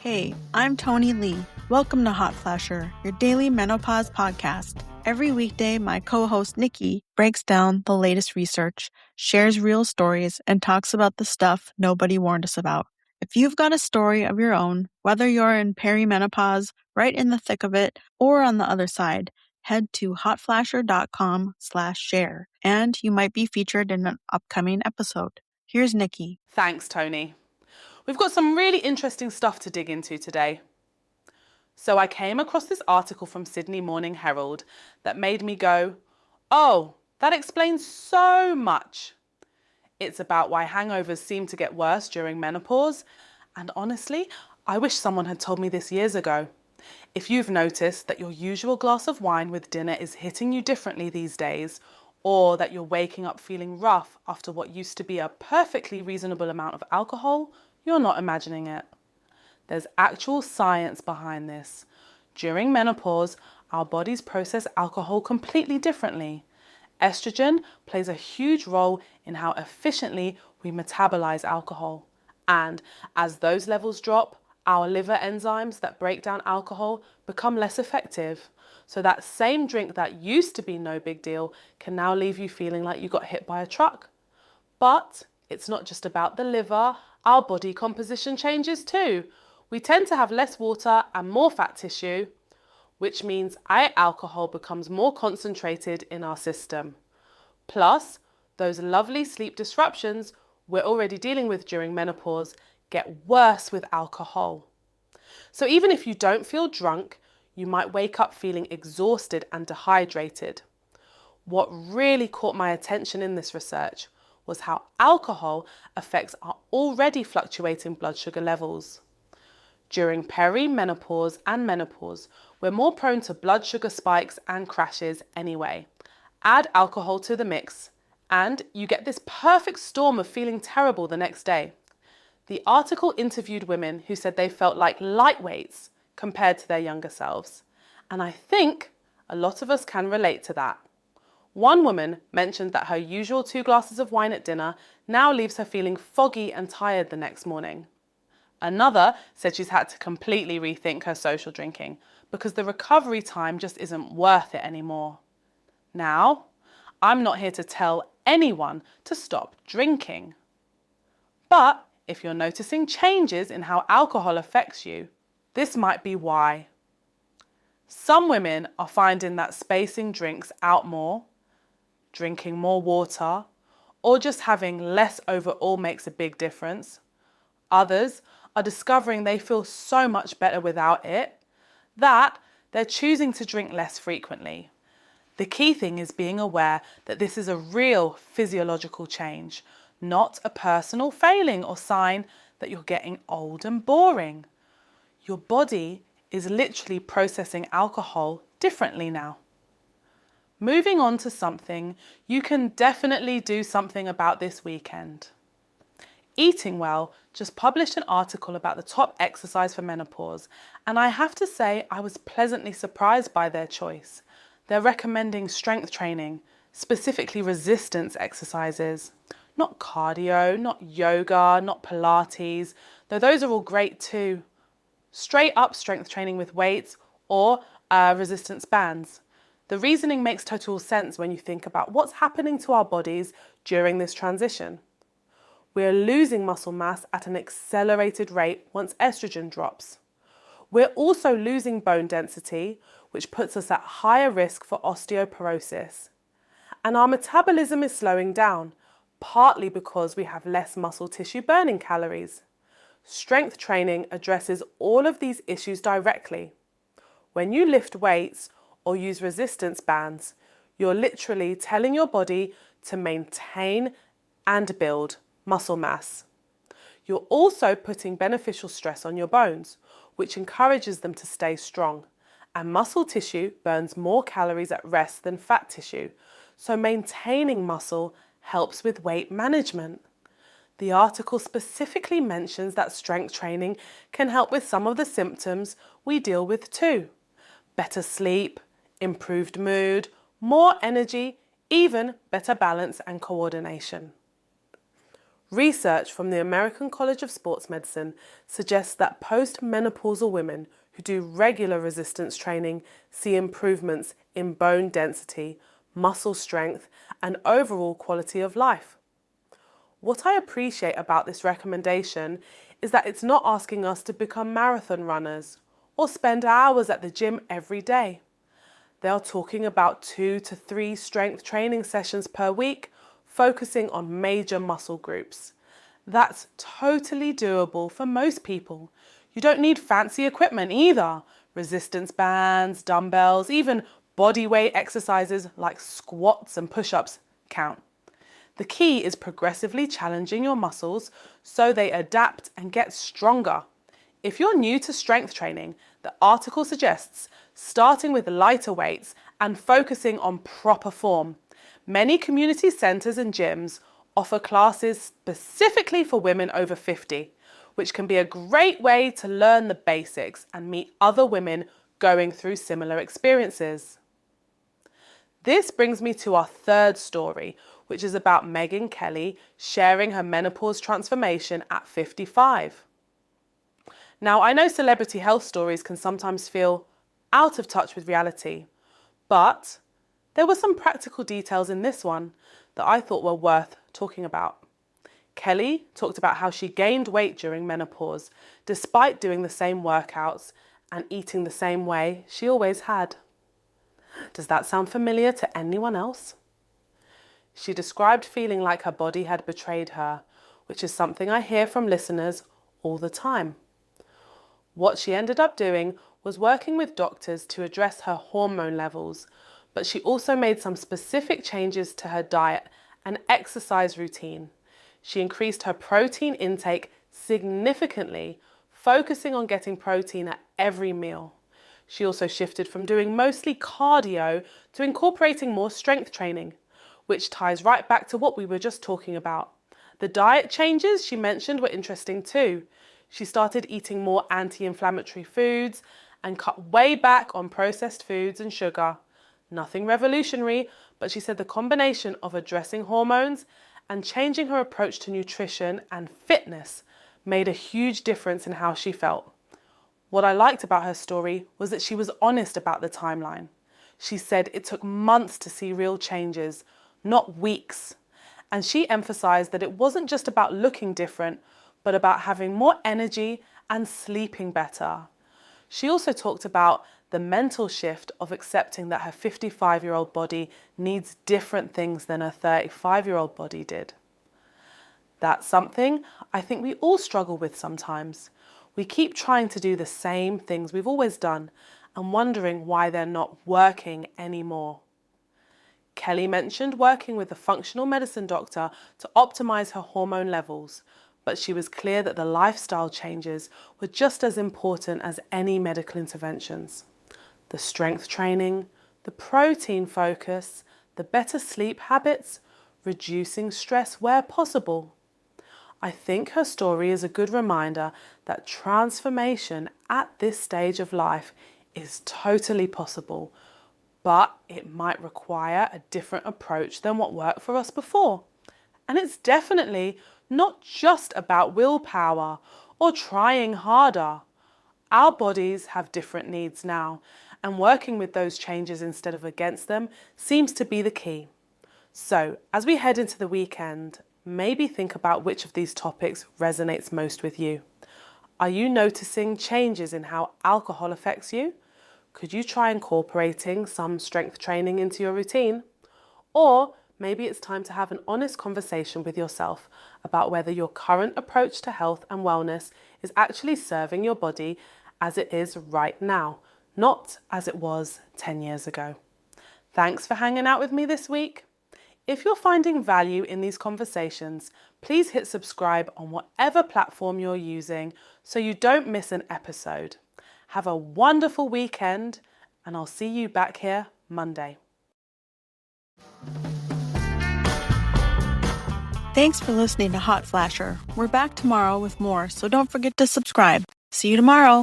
Hey, I'm Tony Lee. Welcome to Hot Flasher, your daily menopause podcast. Every weekday, my co-host Nikki breaks down the latest research, shares real stories, and talks about the stuff nobody warned us about. If you've got a story of your own, whether you're in perimenopause, right in the thick of it, or on the other side, head to hotflasher.com/share, and you might be featured in an upcoming episode. Here's Nikki. Thanks, Tony. We've got some really interesting stuff to dig into today. So I came across this article from Sydney Morning Herald that made me go, oh, that explains so much. It's about why hangovers seem to get worse during menopause. And honestly, I wish someone had told me this years ago. If you've noticed that your usual glass of wine with dinner is hitting you differently these days, or that you're waking up feeling rough after what used to be a perfectly reasonable amount of alcohol, you're not imagining it. There's actual science behind this. During menopause, our bodies process alcohol completely differently. Estrogen plays a huge role in how efficiently we metabolize alcohol. And as those levels drop, our liver enzymes that break down alcohol become less effective. So that same drink that used to be no big deal can now leave you feeling like you got hit by a truck. But it's not just about the liver, our body composition changes too. We tend to have less water and more fat tissue, which means our alcohol becomes more concentrated in our system. Plus, those lovely sleep disruptions we're already dealing with during menopause get worse with alcohol. So even if you don't feel drunk, you might wake up feeling exhausted and dehydrated. What really caught my attention in this research was how alcohol affects our already fluctuating blood sugar levels. During perimenopause and menopause, we're more prone to blood sugar spikes and crashes anyway. Add alcohol to the mix, and you get this perfect storm of feeling terrible the next day. The article interviewed women who said they felt like lightweights compared to their younger selves, and I think a lot of us can relate to that. One woman mentioned that her usual 2 glasses of wine at dinner now leaves her feeling foggy and tired the next morning. Another said she's had to completely rethink her social drinking because the recovery time just isn't worth it anymore. Now, I'm not here to tell anyone to stop drinking. But if you're noticing changes in how alcohol affects you, this might be why. Some women are finding that spacing drinks out more, drinking more water, or just having less overall makes a big difference. Others are discovering they feel so much better without it that they're choosing to drink less frequently. The key thing is being aware that this is a real physiological change, not a personal failing or sign that you're getting old and boring. Your body is literally processing alcohol differently now. Moving on to something you can definitely do something about this weekend. Eating Well just published an article about the top exercise for menopause, and I have to say I was pleasantly surprised by their choice. They're recommending strength training, specifically resistance exercises. Not cardio, not yoga, not Pilates, though those are all great too. Straight up strength training with weights or resistance bands. The reasoning makes total sense when you think about what's happening to our bodies during this transition. We're losing muscle mass at an accelerated rate once estrogen drops. We're also losing bone density, which puts us at higher risk for osteoporosis. And our metabolism is slowing down, partly because we have less muscle tissue burning calories. Strength training addresses all of these issues directly. When you lift weights or use resistance bands, you're literally telling your body to maintain and build muscle mass. You're also putting beneficial stress on your bones, which encourages them to stay strong. And muscle tissue burns more calories at rest than fat tissue, so maintaining muscle helps with weight management. The article specifically mentions that strength training can help with some of the symptoms we deal with too. Better sleep, improved mood, more energy, even better balance and coordination. Research from the American College of Sports Medicine suggests that post-menopausal women who do regular resistance training see improvements in bone density, muscle strength, and overall quality of life. What I appreciate about this recommendation is that it's not asking us to become marathon runners or spend hours at the gym every day. They are talking about 2 to 3 strength training sessions per week, focusing on major muscle groups. That's totally doable for most people. You don't need fancy equipment either. Resistance bands, dumbbells, even body weight exercises like squats and push-ups count. The key is progressively challenging your muscles so they adapt and get stronger. If you're new to strength training, the article suggests starting with lighter weights and focusing on proper form. Many community centres and gyms offer classes specifically for women over 50, which can be a great way to learn the basics and meet other women going through similar experiences. This brings me to our third story, which is about Megyn Kelly sharing her menopause transformation at 55. Now, I know celebrity health stories can sometimes feel out of touch with reality, but there were some practical details in this one that I thought were worth talking about. Kelly talked about how she gained weight during menopause, despite doing the same workouts and eating the same way she always had. Does that sound familiar to anyone else? She described feeling like her body had betrayed her, which is something I hear from listeners all the time. What she ended up doing was working with doctors to address her hormone levels, but she also made some specific changes to her diet and exercise routine. She increased her protein intake significantly, focusing on getting protein at every meal. She also shifted from doing mostly cardio to incorporating more strength training, which ties right back to what we were just talking about. The diet changes she mentioned were interesting too. She started eating more anti-inflammatory foods and cut way back on processed foods and sugar. Nothing revolutionary, but she said the combination of addressing hormones and changing her approach to nutrition and fitness made a huge difference in how she felt. What I liked about her story was that she was honest about the timeline. She said it took months to see real changes, not weeks. And she emphasized that it wasn't just about looking different, but about having more energy and sleeping better. She also talked about the mental shift of accepting that her 55-year-old body needs different things than her 35-year-old body did. That's something I think we all struggle with sometimes. We keep trying to do the same things we've always done and wondering why they're not working anymore. Kelly mentioned working with a functional medicine doctor to optimize her hormone levels, but she was clear that the lifestyle changes were just as important as any medical interventions. The strength training, the protein focus, the better sleep habits, reducing stress where possible. I think her story is a good reminder that transformation at this stage of life is totally possible, but it might require a different approach than what worked for us before. And it's definitely not just about willpower or trying harder. Our bodies have different needs now, and working with those changes instead of against them seems to be the key. So, as we head into the weekend, maybe think about which of these topics resonates most with you. Are you noticing changes in how alcohol affects you? Could you try incorporating some strength training into your routine? Or maybe it's time to have an honest conversation with yourself about whether your current approach to health and wellness is actually serving your body as it is right now, not as it was 10 years ago. Thanks for hanging out with me this week. If you're finding value in these conversations, please hit subscribe on whatever platform you're using so you don't miss an episode. Have a wonderful weekend, and I'll see you back here Monday. Thanks for listening to Hot Flasher. We're back tomorrow with more, so don't forget to subscribe. See you tomorrow.